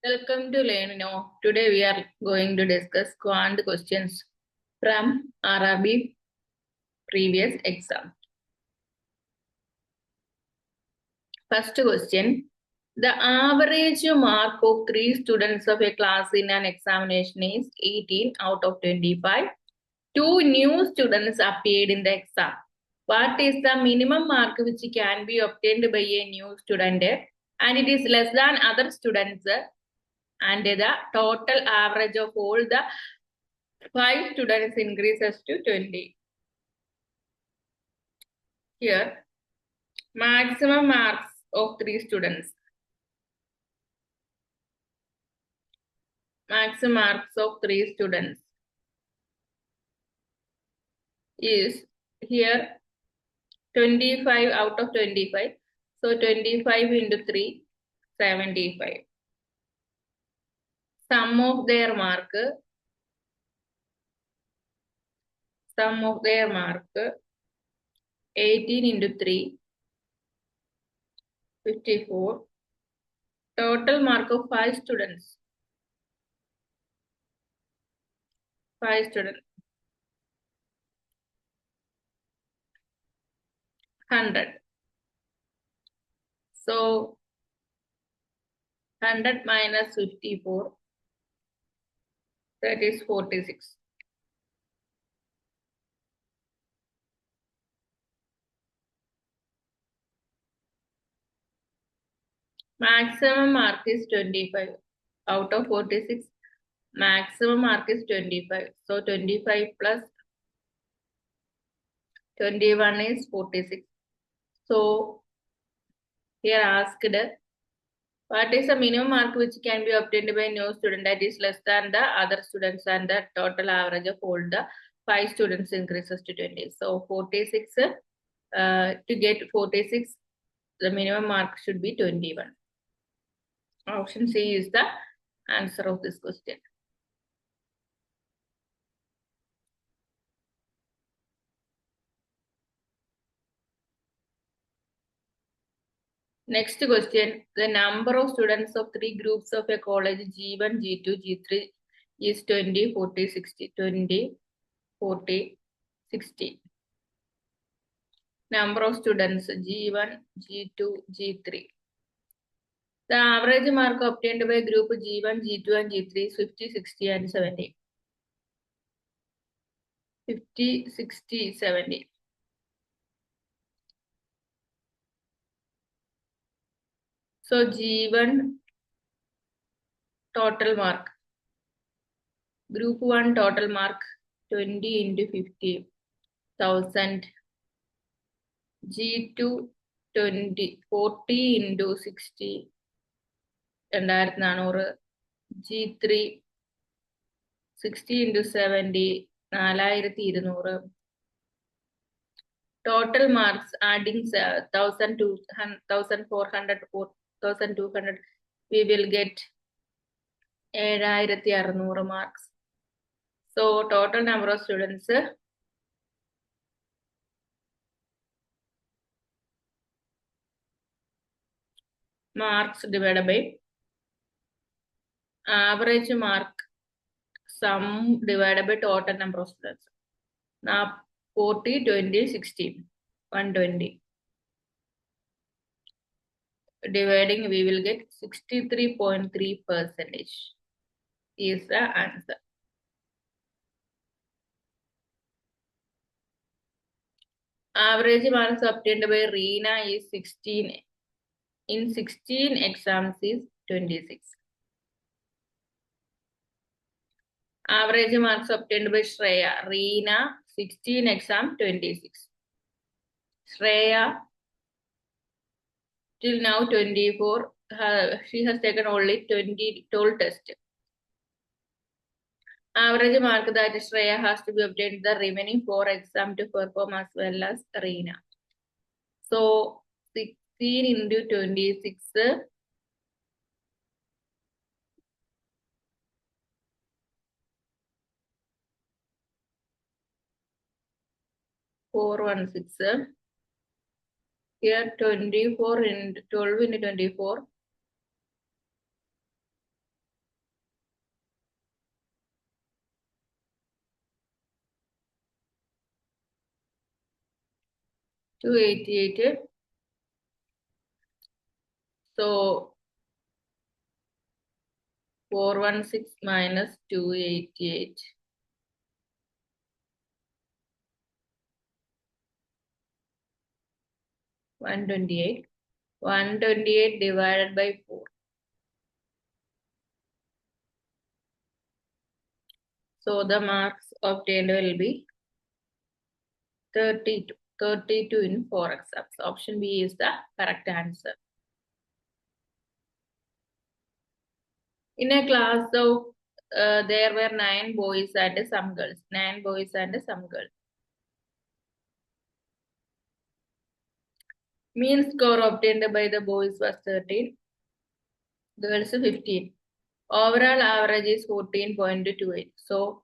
Welcome to Learn Now. Today we are going to discuss quant questions from RRB previous exam. First question. The average mark of 3 students of a class in an examination is 18 out of 25. 2 new students appeared in the exam. What is the minimum mark which can be obtained by a new student and it is less than other students and the total average of all the 5 students increases to 20. Here, maximum marks of 3 students. Maximum marks of 3 students is here 25 out of 25. So 25 into 3, 75. Sum of their mark 18 into 3, 54. Total mark of 5 students. 5 students. 100. So 100 minus 54, that is 46. Maximum mark is 25 out of 46. Maximum mark is 25. So 25 plus 21 is 46. So here asked, what is the minimum mark which can be obtained by a new student that is less than the other students and the total average of all the 5 students increases to 20. So 46, to get 46, the minimum mark should be 21. Option C is the answer of this question. Next question, the number of students of 3 groups of a college G1, G2, G3 is 20, 40, 60, 20, 40, 60. Number of students G1, G2, G3. The average mark obtained by group G1, G2 and G3 is 50, 60 and 70. 50, 60, 70. So G1 total mark. Group 1 total mark 20 into 50,000. G2 40 into 60. G3 60 into 70. 4200. Total marks adding 1,400, 4,200. We will get 7,600 marks. So total number of students marks divided by average mark sum divided by total number of students. Now 40, 20, 16, 120. Dividing, we will get 63.3% is the answer. Average marks obtained by Reena is 16. In 16 exams is 26. Average marks obtained by Shreya. Reena 16 exam 26. Shreya till now 24. She has taken only 12 tests. Average mark that Shreya has to be obtained the remaining 4 exams to perform as well as Reena. So 16 into 26. 416. Here 24 into 12 into 24. 288. So 416 minus 288. 128. 128 divided by 4. So the marks obtained will be 32. 32 in 4 exams. Option B is the correct answer. In a class of there were 9 boys and some girls. 9 boys and some girls. Mean score obtained by the boys was 13. Girls 15. Overall average is 14.28. So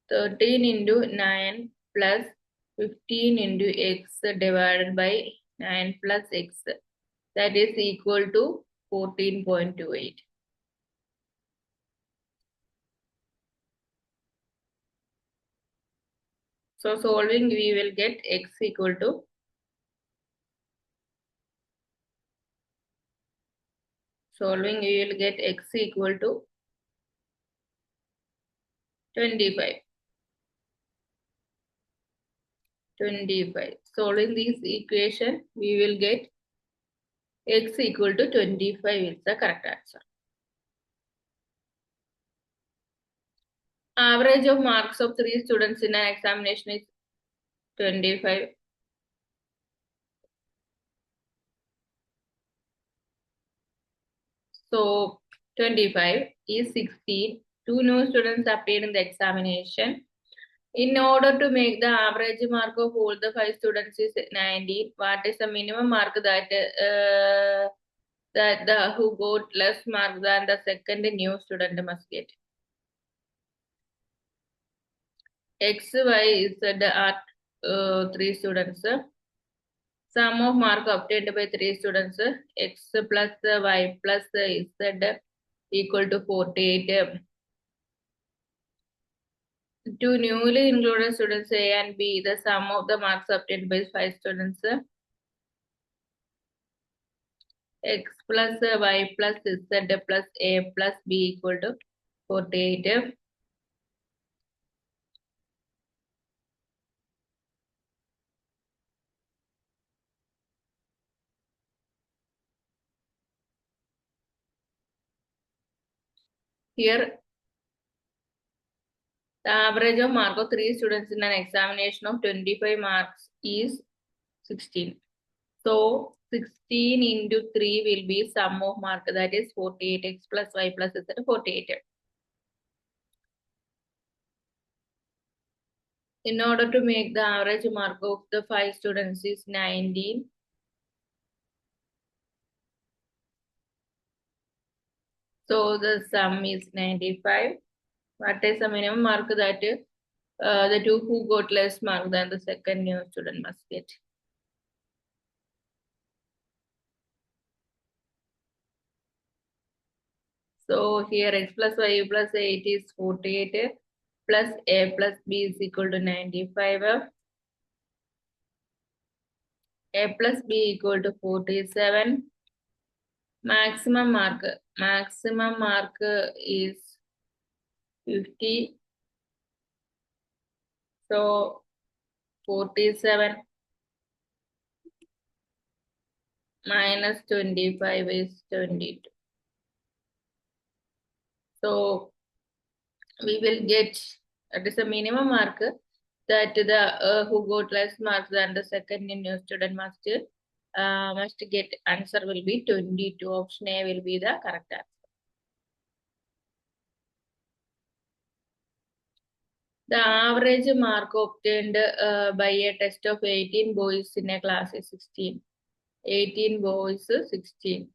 13 into 9 plus 15 into x divided by 9 plus x. That is equal to 14.28. So solving we will get x equal to we will get x equal to 25. 25. Solving this equation, we will get x equal to 25 is the correct answer. Average of marks of 3 students in an examination is 25. So 25 is 16. 2 new students appeared in the examination. In order to make the average mark of all the 5 students is 19, what is the minimum mark that the who got less mark than the second new student must get? X, Y, Z are 3 students. Sum of mark obtained by 3 students. X plus Y plus Z equal to 48. 2 newly included students A and B, the sum of the marks obtained by 5 students. X plus Y plus Z plus A plus B equal to 48. Here, the average of mark of 3 students in an examination of 25 marks is 16. So 16 into 3 will be sum of mark, that is 48. X plus Y plus Z 48. In order to make the average mark of the 5 students is 19. So the sum is 95. What is the minimum mark that the 2 who got less mark than the second new student must get? So here x plus y plus 8 is 48 plus a plus b is equal to 95. A plus b equal to 47. Maximum mark is 50. So 47 minus 25 is 22. So we will get, that is a minimum mark that the who got less marks than the second new student must get. Answer will be 22. Option A will be the correct answer. The average mark obtained by a test of 18 boys in a class is 16. 18 boys, 16.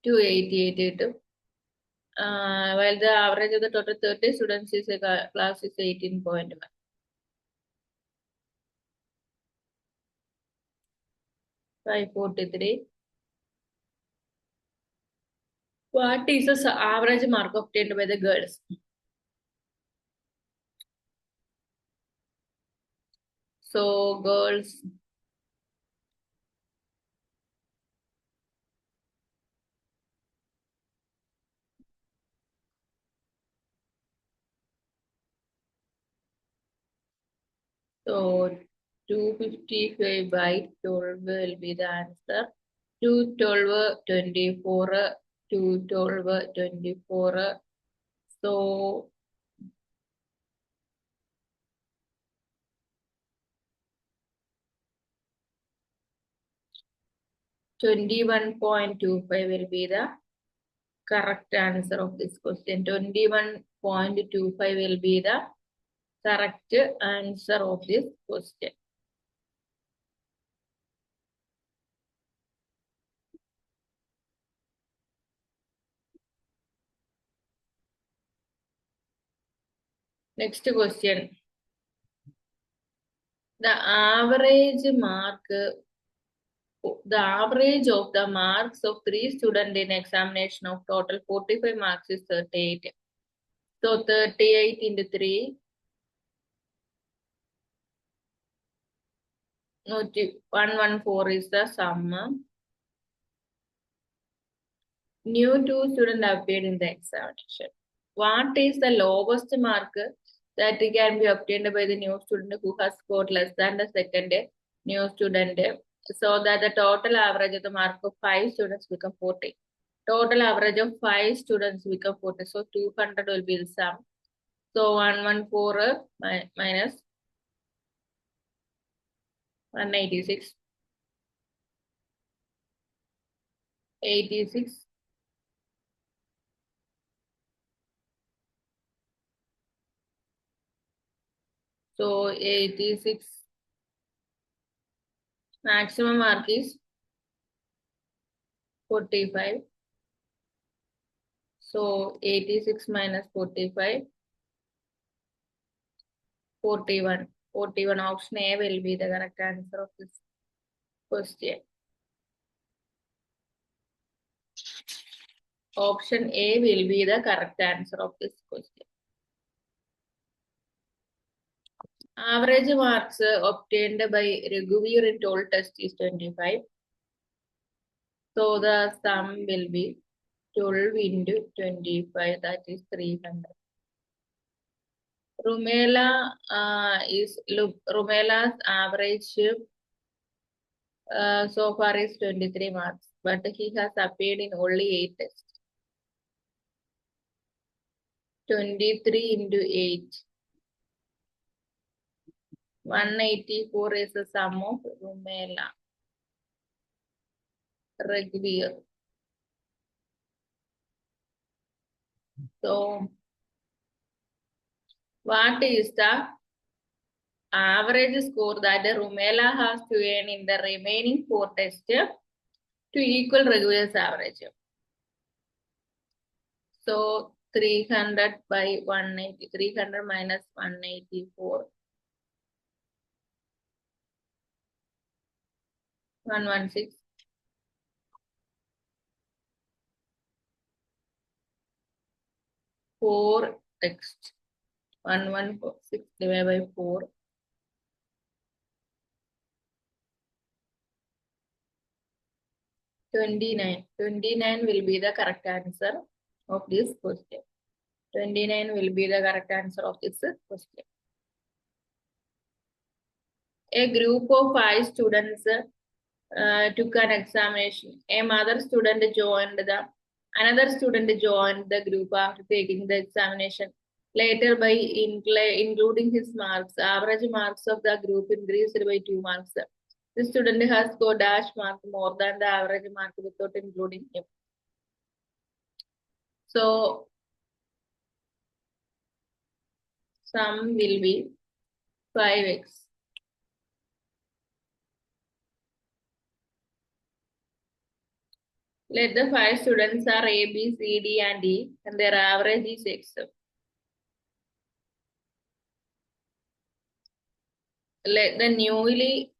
To 88. While the average of the total 30 students is a class is 18.1. Five 43. What is the average mark obtained by the girls? So girls, so 255 by 12 will be the answer. 212, 24, 212, 24. So 21.25 will be the correct answer of this question. 21.25 will be the correct answer of this question. Next question. The average of the marks of 3 students in examination of total 45 marks is 38. So 38 into 3, 114 is the sum. New 2 students appeared in the examination. What is the lowest mark that can be obtained by the new student who has scored less than the second new student, so that the total average of the mark of 5 students become 40. Total average of 5 students become 40. So 200 will be the sum. So 114 minus 186. 86. So 86. Maximum mark is 45. So 86 minus 45. 41. 41 option A will be the correct answer of this question. Option A will be the correct answer of this question. Average marks obtained by Raghuveer in total test is 25. So the sum will be 12 into 25, that is 300. Rumela's average so far is 23 marks, but he has appeared in only 8 tests. 23 into 8. 184 is the sum of Rumela. Raghuveer. So, what is the average score that Rumela has to earn in the remaining 4 tests to equal Raghuveer's average? So, 300 by 180. 300 minus 184. 116. 4 text. 116 divided by 4. 29. 29 will be the correct answer of this question. 29 will be the correct answer of this question. A group of 5 students took an examination. Another student joined the group after taking the examination. Later, by including his marks, average marks of the group increased by 2 marks. The student has scored dash mark more than the average mark without including him. So, sum will be 5x. Let the 5 students are A, B, C, D, and E, and their average is X. Let the newly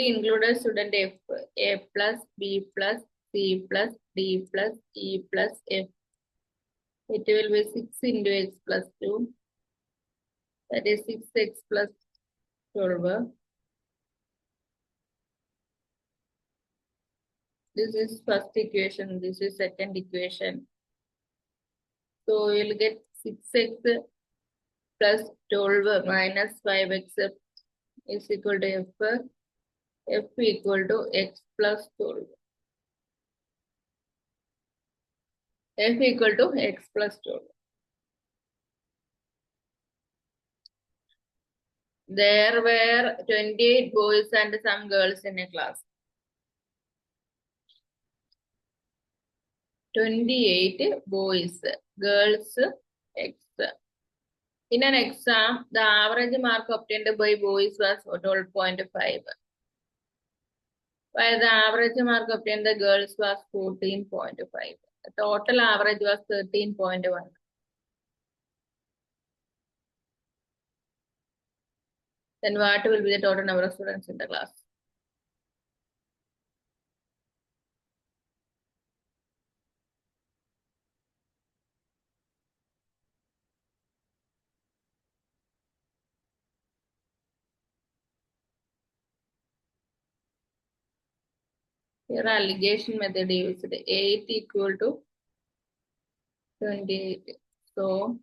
included student F, A plus, B plus, C plus, D plus, E plus F. It will be 6 into X plus 2. That is 6x plus 12. This is first equation. This is second equation. So you'll get 6x plus 12 minus 5x is equal to f equal to x plus 12. F equal to x plus 12. There were 28 boys and some girls in a class. 28 boys, girls, x. In an exam, the average mark obtained by boys was 12.5, while the average mark obtained by girls was 14.5. The total average was 13.1. Then what will be the total number of students in the class? Here allegation method used 8 equal to 28. So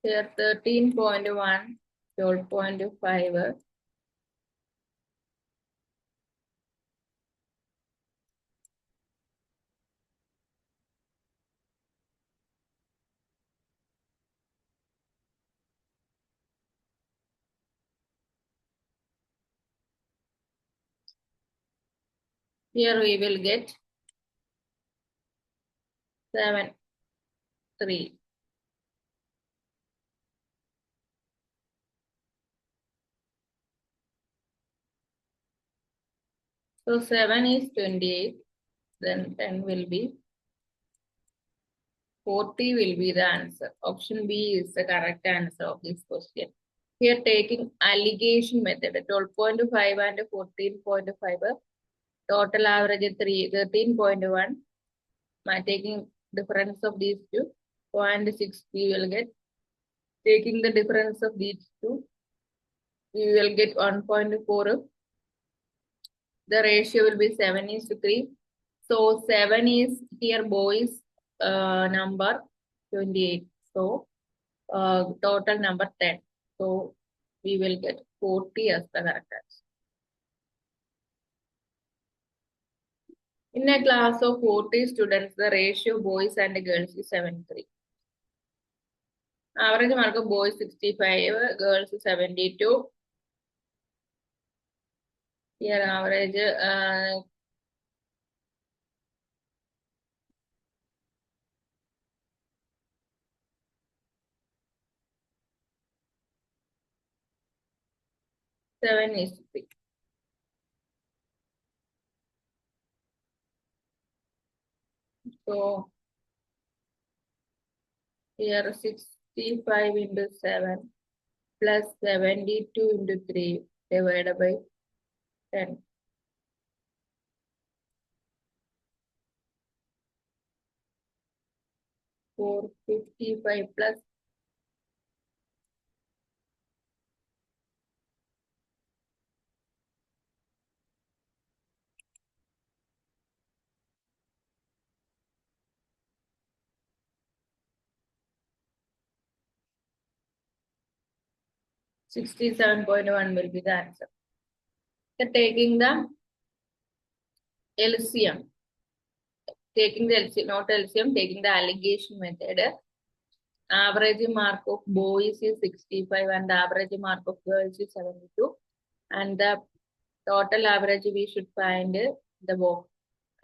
here 13.1, 12.5. Here we will get 7, 3. So 7 is 28, then 10 will be 40 will be the answer. Option B is the correct answer of this question. Here taking allegation method, 12.5 and 14.5, total average 13.1. By taking difference of these two, 0.6 we will get. Taking the difference of these two, we will get 1.4. The ratio will be 7:3. So 7 is here boys number 28. So total number 10. So we will get 40 as the correct answer. In a class of 40 students, the ratio of boys and girls is 7:3. Average mark of boys 65, girls 72. Here average 7:3. So here 65 into 7 plus 72 into 3 divided by 10. 455 plus 67.1 will be the answer. So taking the LCM, not LCM, taking the allegation method. Average mark of boys is 65 and the average mark of girls is 72. And the total average we should find the box.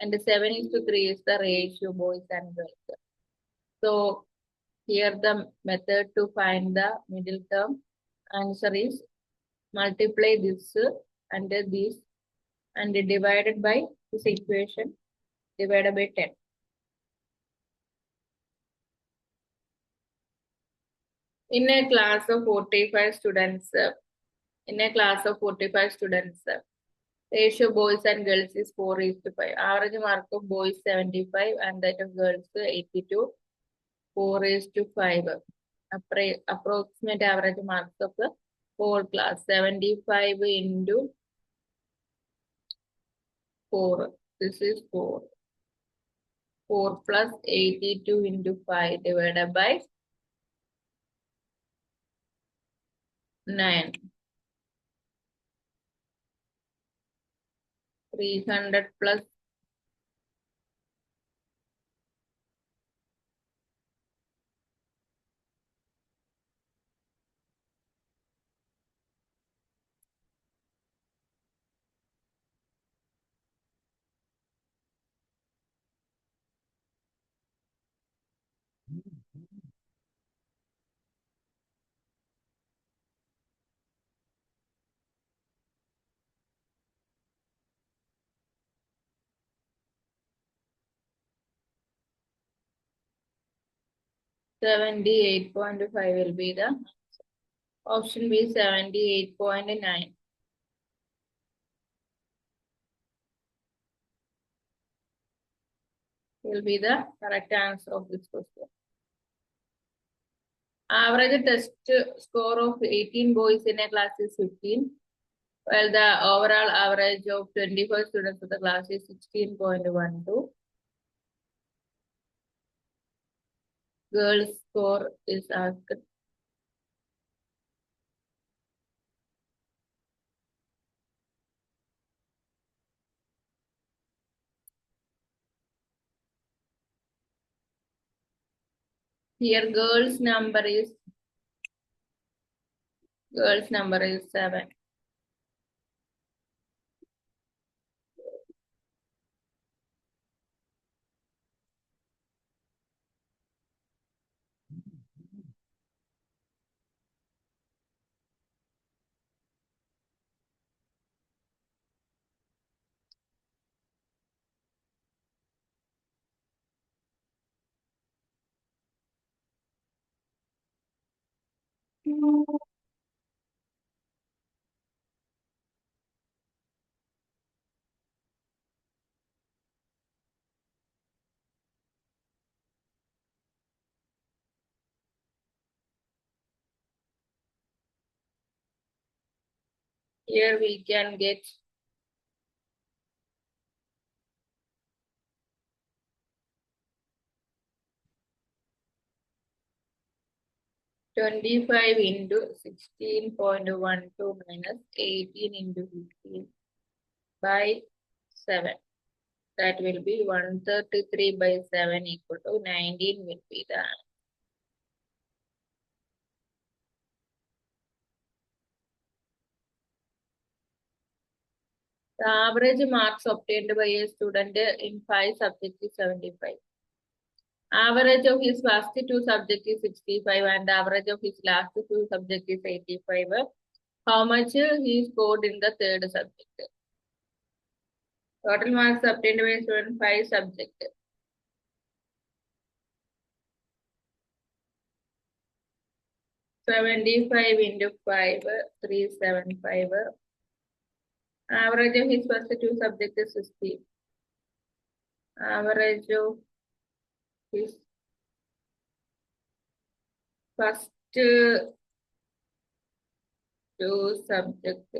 And the 7:3 is the ratio boys and girls. So Here the method to find the middle term answer is multiply this and this and divided by this equation divided by 10. In a class of 45 students, ratio boys and girls is 4:5. Average mark of boys 75 and that of girls 82. 4:5. Approximate average marks of the whole class 75 into 4. This is 4. 4 plus 82 into 5 divided by 9. 300 plus 78.5 will be the option B 78.9. Will be the correct answer of this question. Average test score of 18 boys in a class is 15, while the overall average of 24 students of the class is 16.12. Girls score is asked. Here girls number is 7. Here we can get 25 into 16.12 minus 18 into 15 by 7. That will be 133 by 7 equal to 19 will be the answer. The average marks obtained by a student in 5 subjects is 75. Average of his first 2 subjects is 65 and the average of his last 2 subjects is 85. How much he scored in the third subject? Total marks obtained by a student 5 subjects. 75 into 5, 375. Average of his first 2 subjects is 60. Average of his first 2 subjects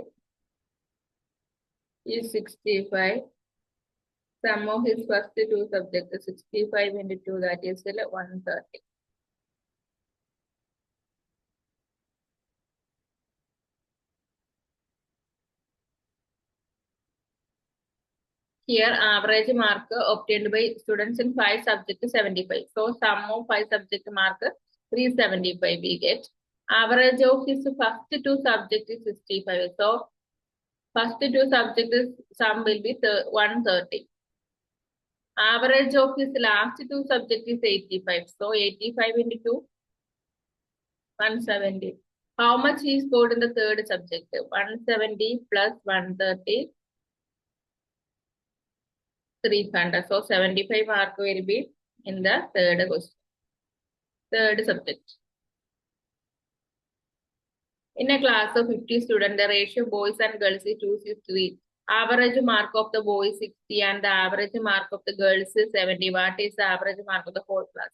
is 65. Sum of his first 2 subjects is 65 into 2, that is 130. Here, average mark obtained by students in 5 subjects is 75. So, sum of 5 subject mark 375 we get. Average of his first 2 subjects is 65. So, first 2 subjects sum will be 130. Average of his last 2 subjects is 85. So, 85 into 2, 170. How much he scored in the third subject? 170 plus 130, 300. So 75 mark will be in the third question, third subject. In a class of 50 students, the ratio of boys and girls is 2:3. Average mark of the boys 60 and the average mark of the girls is 70. What is the average mark of the whole class?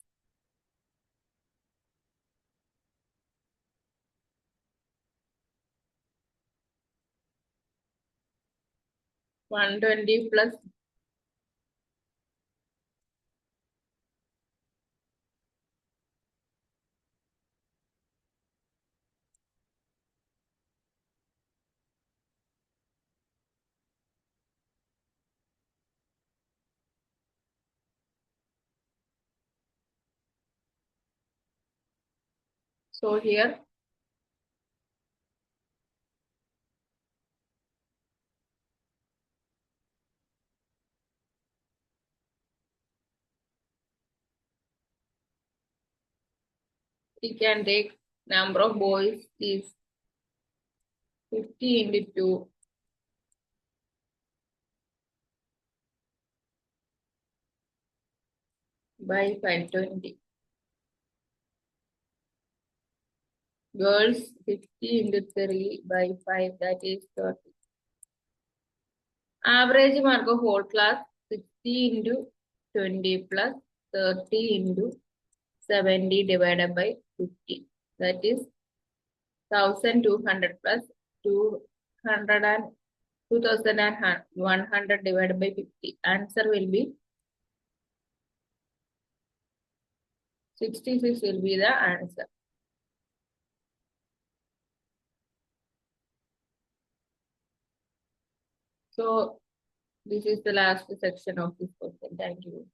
120 plus. So here we can take number of boys is 50 into 2 by 520. Girls 50 into 3 by 5, that is 30. Average mark of whole class 60 into 20 plus 30 into 70 divided by 50. That is 1200 plus 200 and 2100 divided by 50. Answer will be 66 will be the answer. So this is the last section of this question. Thank you.